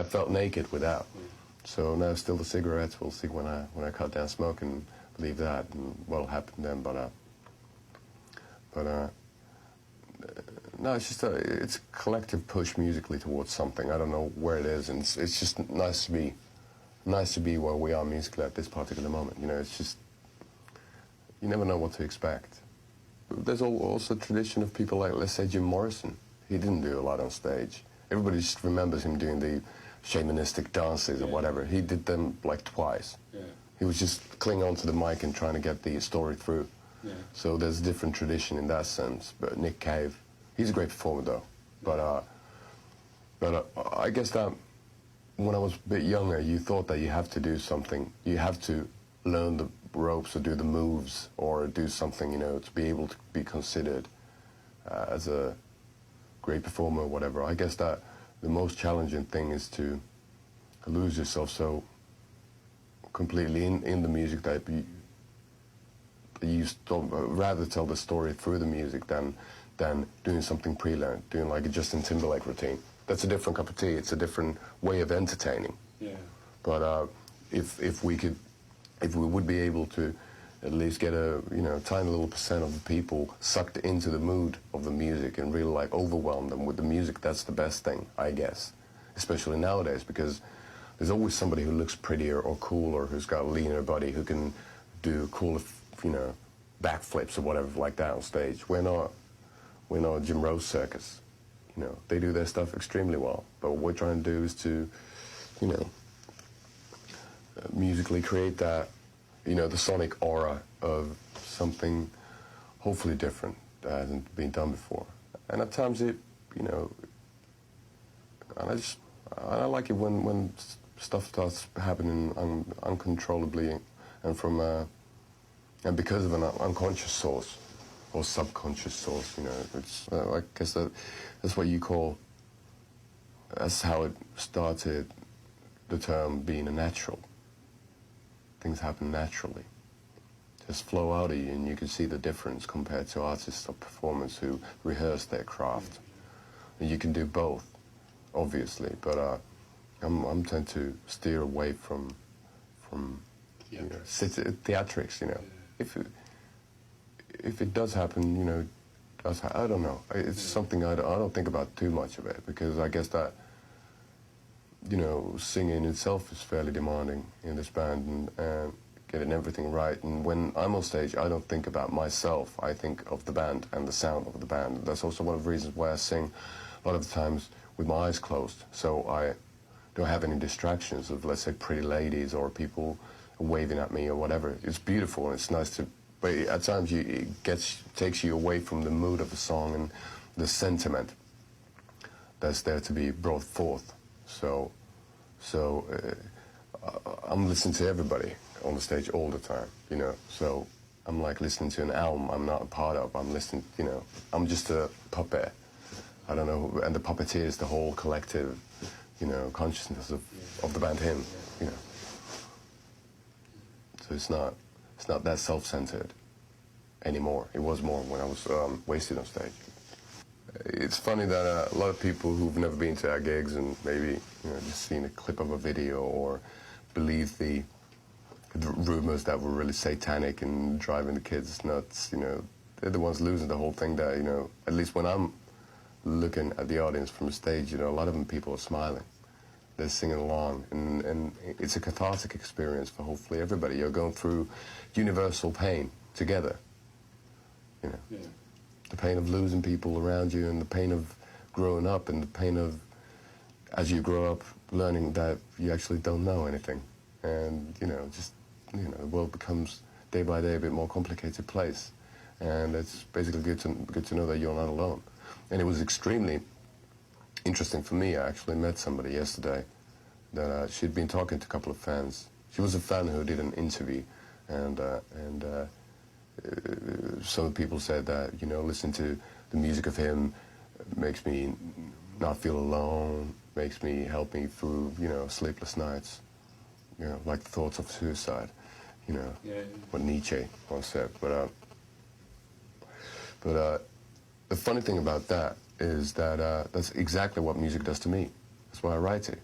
I felt naked without. So now still the cigarettes, we'll see when I cut down smoking, believe that, and what'll happen then, no, it's just it's a collective push musically towards something. I don't know where it is, and it's just nice to be where we are musically at this particular moment. You know, it's just, you never know what to expect. There's also a tradition of people like, let's say, Jim Morrison. He didn't do a lot on stage. Everybody just remembers him doing the shamanistic dances or whatever. He did them like twice. He was just clinging onto the mic and trying to get the story through. So there's a different tradition in that sense. But Nick Cave, he's a great performer though. But I guess that when I was a bit younger, you thought that you have to do something. You have to learn the ropes or do the moves or do something, you know, to be able to be considered as a great performer or whatever. I guess that the most challenging thing is to lose yourself so completely in the music that you rather tell the story through the music than doing something pre-learned, doing like a Justin Timberlake routine. That's a different cup of tea. It's a different way of entertaining. But if we would be able to at least get a tiny little percent of the people sucked into the mood of the music and really like overwhelm them with the music, that's the best thing, I guess. Especially nowadays, because there's always somebody who looks prettier or cooler, who's got a leaner body, who can do cool, backflips or whatever like that on stage. We're not Jim Rose Circus. You know, they do their stuff extremely well. But what we're trying to do is to, musically create that, the sonic aura of something hopefully different that hasn't been done before. And at times it, and I like it when stuff starts happening uncontrollably and from and because of an unconscious source or subconscious source. It's I guess that's what you call. That's how it started. The term being a natural. Things happen naturally, just flow out of you, and you can see the difference compared to artists or performers who rehearse their craft. And you can do both, obviously, but I'm tend to steer away from theatrics. If it does happen, I don't know. It's something I don't think about too much of it, because I guess that. Singing itself is fairly demanding in this band, and getting everything right. And when I'm on stage, I don't think about myself. I think of the band and the sound of the band. That's also one of the reasons why I sing a lot of the times with my eyes closed, so I don't have any distractions of, let's say, pretty ladies or people waving at me or whatever. It's beautiful and it's nice to, but at times it takes you away from the mood of the song and the sentiment that's there to be brought forth. So I'm listening to everybody on the stage all the time, so I'm like listening to an album I'm not a part of. I'm listening, I'm just a puppet. I don't know, and the puppeteer is the whole collective, consciousness of the band him, So it's not that self-centered anymore. It was more when I was wasted on stage. It's funny that a lot of people who've never been to our gigs and maybe just seen a clip of a video or believe the rumors that were really satanic and driving the kids nuts, they're the ones losing the whole thing. That at least when I'm looking at the audience from the stage, a lot of them people are smiling, they're singing along, and it's a cathartic experience for hopefully everybody. You're going through universal pain together, The pain of losing people around you, and the pain of growing up, and the pain of, as you grow up, learning that you actually don't know anything. And, the world becomes, day by day, a bit more complicated place. And it's basically good to know that you're not alone. And it was extremely interesting for me. I actually met somebody yesterday that she'd been talking to a couple of fans. She was a fan who did an interview, and some people said that, listening to the music of him makes me not feel alone, help me through, sleepless nights, like thoughts of suicide, what Nietzsche once said. But the funny thing about that is that that's exactly what music does to me. That's why I write it.